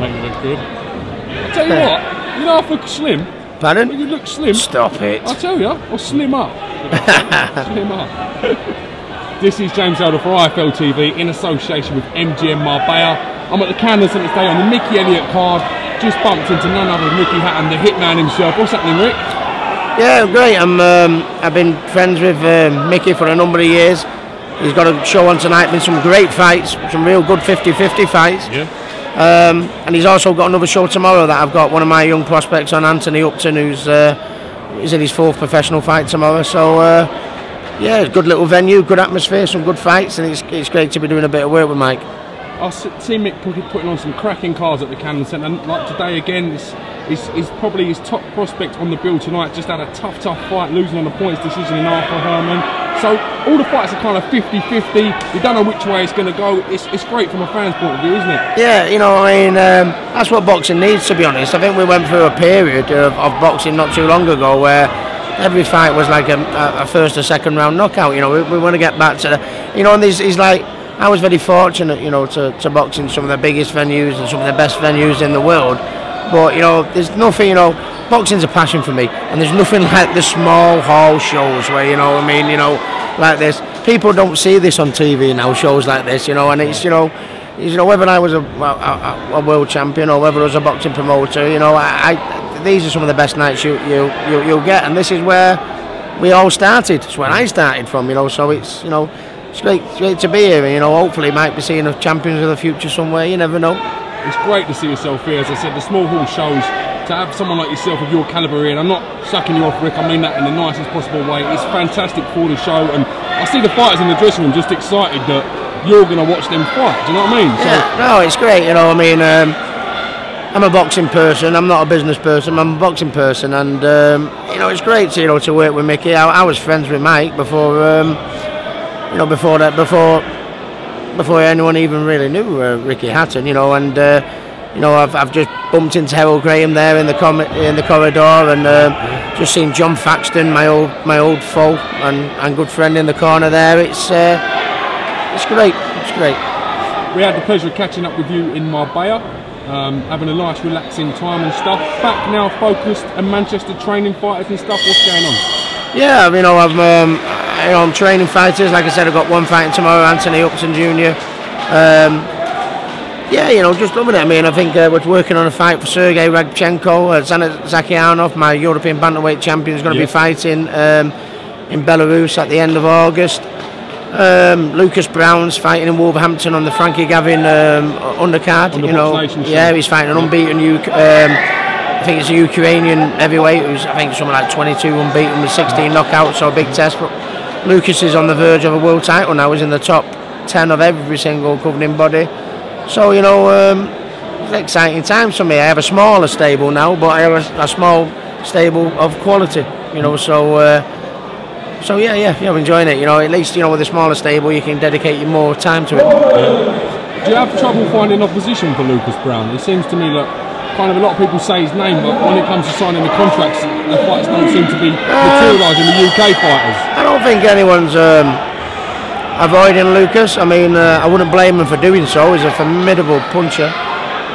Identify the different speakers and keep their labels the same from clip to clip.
Speaker 1: make you look good. I'll tell you what, you know I look slim.
Speaker 2: Pardon?
Speaker 1: You look slim.
Speaker 2: Stop it.
Speaker 1: I'll tell you, or slim up. Slim up. This is James Elder for IFL TV in association with MGM Marbella. I'm at the Camden Centre today on the Micky Helliett card. Just bumped into none other than Micky Hatton, the hitman himself. What's happening, Rick?
Speaker 2: Yeah, great. I've been friends with Micky for a number of years. He's got a show on tonight, been some great fights, some real good 50-50 fights.
Speaker 1: Yeah.
Speaker 2: And he's also got another show tomorrow that I've got one of my young prospects on, Hatton, who's in his 4th professional fight tomorrow. So yeah, it's a good little venue, good atmosphere, some good fights, and it's great to be doing a bit of work with Mike.
Speaker 1: I've seen Mick putting on some cracking cards at the Camden Centre, and like today again, is probably his top prospect on the bill tonight. Just had a tough fight, losing on the points decision in Arthur Herman. So all the fights are kind of 50-50. You don't know which way it's going to go. It's great from a fan's point of view, isn't it?
Speaker 2: Yeah, you know, I mean, that's what boxing needs, to be honest. I think we went through a period of boxing not too long ago where every fight was like a first or second round knockout. You know, we want to get back to the, you know, and he's like, I was very fortunate, you know, to box in some of the biggest venues and some of the best venues in the world. But, you know, there's nothing, you know, boxing's a passion for me. And there's nothing like the small hall shows where, you know, I mean, you know, like this. People don't see this on TV now, shows like this, you know, and it's, you know, whether I was a world champion or whether I was a boxing promoter, you know, these are some of the best nights you'll get. And this is where we all started. It's where I started from, you know, so it's, you know, it's great to be here, and, you know, hopefully might be seeing the champions of the future somewhere, you never know.
Speaker 1: It's great to see yourself here. As I said, the small hall shows, to have someone like yourself of your calibre here, and I'm not sucking you off, Rick, I mean that in the nicest possible way. It's fantastic for the show, and I see the fighters in the dressing room just excited that you're going to watch them fight, do you know what I mean?
Speaker 2: Yeah, no, it's great, you know, I mean, I'm a boxing person, I'm not a business person, I'm a boxing person, and, you know, it's great to, you know, to work with Micky. I was friends with Mike before, you know, before anyone even really knew Ricky Hatton, you know, and you know, I've just bumped into Harold Graham there in the corridor, and just seen John Faxton, my old foe and good friend, in the corner there. It's great. It's great.
Speaker 1: We had the pleasure of catching up with you in Marbella, having a nice relaxing time and stuff. Back now focused and Manchester training fighters and stuff. What's going on?
Speaker 2: Yeah, you know, I'm training fighters. Like I said, I've got one fighting tomorrow, Hatton Jr. Yeah, you know, just loving it. I mean, I think we're working on a fight for Sergey Radchenko. Zakyanov, my European bantamweight champion, is going to be fighting in Belarus at the end of August. Lucas Brown's fighting in Wolverhampton on the Frankie Gavin undercard. You know, yeah, he's fighting an unbeaten I think it's a Ukrainian heavyweight who's, I think, something like 22 unbeaten with 16 knockouts, so a big test. But Lucas is on the verge of a world title now. He's in the top 10 of every single governing body. So, you know, it's exciting times for me. I have a smaller stable now, but I have a small stable of quality, you know, so yeah, I'm enjoying it. You know, at least, you know, with a smaller stable you can dedicate more time to it.
Speaker 1: Do you have trouble finding opposition for Lucas Brown? It seems to me that kind of a lot of people say his name, but when it comes to signing the contracts, the fights don't seem to be materialising the UK fighters.
Speaker 2: I don't think anyone's avoiding Lucas. I mean, I wouldn't blame him for doing so. He's a formidable puncher.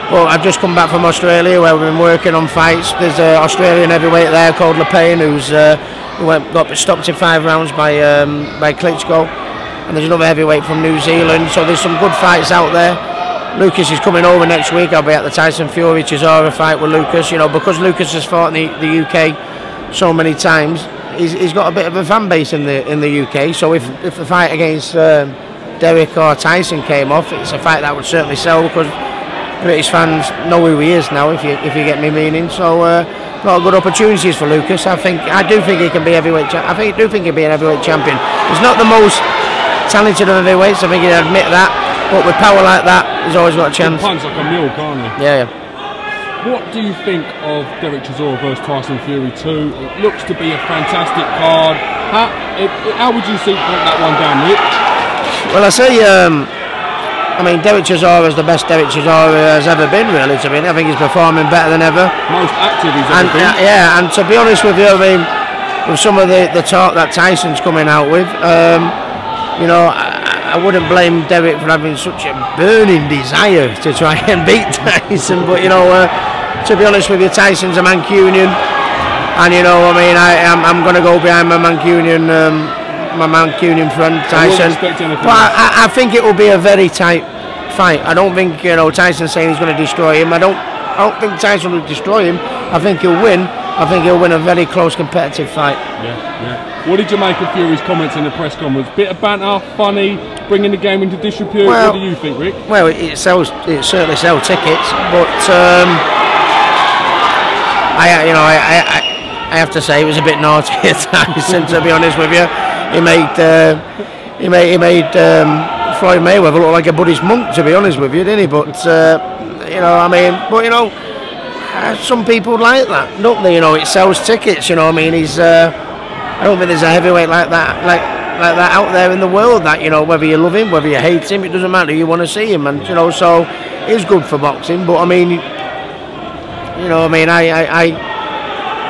Speaker 2: But I've just come back from Australia where we've been working on fights. There's an Australian heavyweight there called Lepane who got stopped in 5 rounds by Klitschko. And there's another heavyweight from New Zealand. So there's some good fights out there. Lucas is coming over next week. I'll be at the Tyson Fury Chisora fight with Lucas. You know, because Lucas has fought in the UK so many times, he's got a bit of a fan base in the UK. So if the fight against Derek or Tyson came off, it's a fight that would certainly sell, because British fans know who he is now. If you get me meaning. So a lot of good opportunities for Lucas. I do think he can be heavyweight. I do think he'll be an heavyweight champion. He's not the most talented of heavyweights. I think he'd admit that. But with power like that, he's always got a chance.
Speaker 1: He punch like a mule, can't he?
Speaker 2: Yeah.
Speaker 1: What do you think of Derek Chisora versus Tyson Fury 2? It looks to be a fantastic card. How would you see that one down, Rick?
Speaker 2: Well, I say, I mean, Derek Chisora is the best Derek Chisora has ever been, really, to me. I think he's performing better than ever.
Speaker 1: Most active he's ever been.
Speaker 2: Yeah, and to be honest with you, I mean, with some of the talk that Tyson's coming out with, you know, I wouldn't blame Derek for having such a burning desire to try and beat Tyson, but you know, to be honest with you, Tyson's a Mancunian, and you know, I mean, I'm going to go behind my Mancunian friend Tyson. But I think it will be a very tight fight. I don't think, you know, Tyson's saying he's going to destroy him. I don't think Tyson will destroy him. I think he'll win. I think he'll win a very close competitive fight.
Speaker 1: Yeah. What did you make of Fury's comments in the press conference? Bit of banter, funny, bringing the game into disrepute. Well, what do you think, Rick?
Speaker 2: Well, it certainly sells tickets, but I have to say it was a bit naughty at Tyson, to be honest with you. He made Floyd Mayweather look like a Buddhist monk, to be honest with you, didn't he? But you know, I mean, but you know, some people like that, don't they? You know, it sells tickets. You know, I mean, I don't think there's a heavyweight like that, like that out there in the world. That, you know, whether you love him, whether you hate him, it doesn't matter. You want to see him, and you know, so it's good for boxing. But I mean, you know, I mean,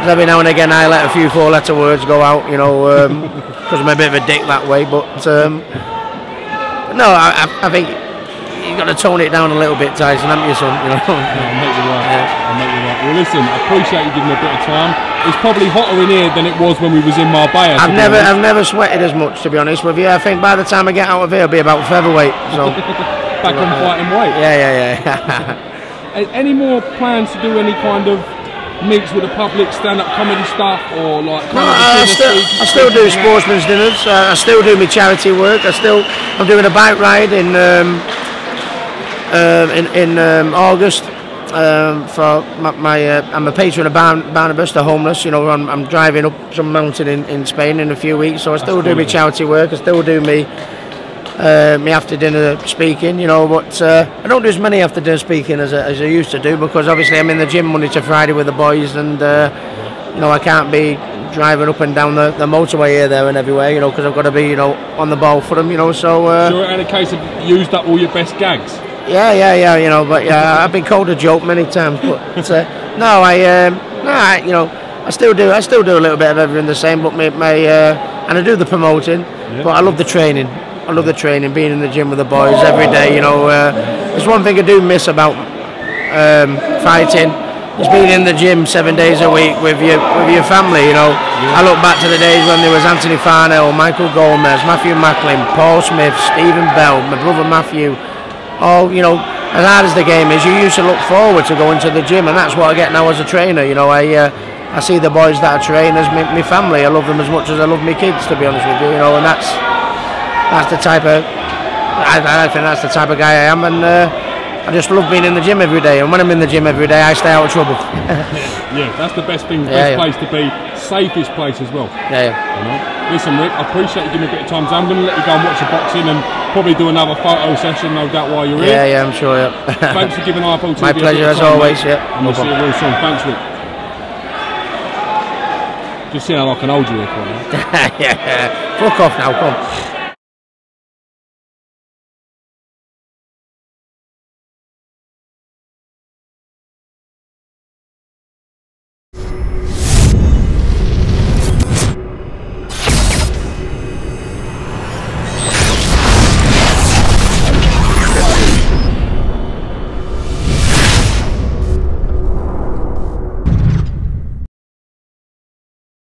Speaker 2: every now and again I let a few four-letter words go out, you know, because I'm a bit of a dick that way. But no, I think you've got to tone it down a little bit, Tyson, haven't you, son? You know?
Speaker 1: I'll make you right. I'll make you right. Well, listen, I appreciate you giving me a bit of time. It's probably hotter in here than it was when we was in Marbella.
Speaker 2: I've never sweated as much, to be honest with you. I think by the time I get out of here, it'll be about featherweight. So
Speaker 1: back on fighting weight.
Speaker 2: Yeah.
Speaker 1: Any more plans to do any kind of meets with the public, stand-up comedy stuff, or like?
Speaker 2: No, I still do sportsman's dinners. I still do my charity work. I'm doing a bike ride in August. For I'm a patron of Barnabas, the homeless. You know, I'm driving up some mountain in Spain in a few weeks, so I still do my charity work. I still do me after dinner speaking. You know, but I don't do as many after dinner speaking as I used to do, because obviously I'm in the gym Monday to Friday with the boys, and you know, I can't be driving up and down the motorway here, there, and everywhere. You know, because I've got to be, you know, on the ball for them. You know, so.
Speaker 1: Sure, in a case of used up all your best gags.
Speaker 2: Yeah, you know, but yeah, I've been called a joke many times, but no, you know, I still do a little bit of everything the same, but and I do the promoting, but I love the training. I love the training, being in the gym with the boys every day. You know, there's one thing I do miss about fighting. It's being in the gym 7 days a week with your family. You know, I look back to the days when there was Anthony Farnell, Michael Gomez, Matthew Macklin, Paul Smith, Stephen Bell, my brother Matthew. Oh, you know, as hard as the game is, you used to look forward to going to the gym, and that's what I get now as a trainer. You know, I see the boys that I train as my family. I love them as much as I love my kids, to be honest with you. You know, and that's the type of I think that's the type of guy I am, and I just love being in the gym every day. And when I'm in the gym every day, I stay out of trouble.
Speaker 1: Yeah, that's the best thing, best place to be, safest place as well.
Speaker 2: Yeah.
Speaker 1: You know? Listen, Rick, I appreciate you giving me a bit of time. So I'm going to let you go and watch the boxing and probably do another photo session, no doubt, while you're here.
Speaker 2: Yeah, I'm sure. Yeah.
Speaker 1: Thanks for giving IFL TV.
Speaker 2: My pleasure, as always. Yeah.
Speaker 1: And we'll see you real soon. Thanks, Rick. Just seeing how I can hold you here for now.
Speaker 2: Yeah. Fuck off now, come.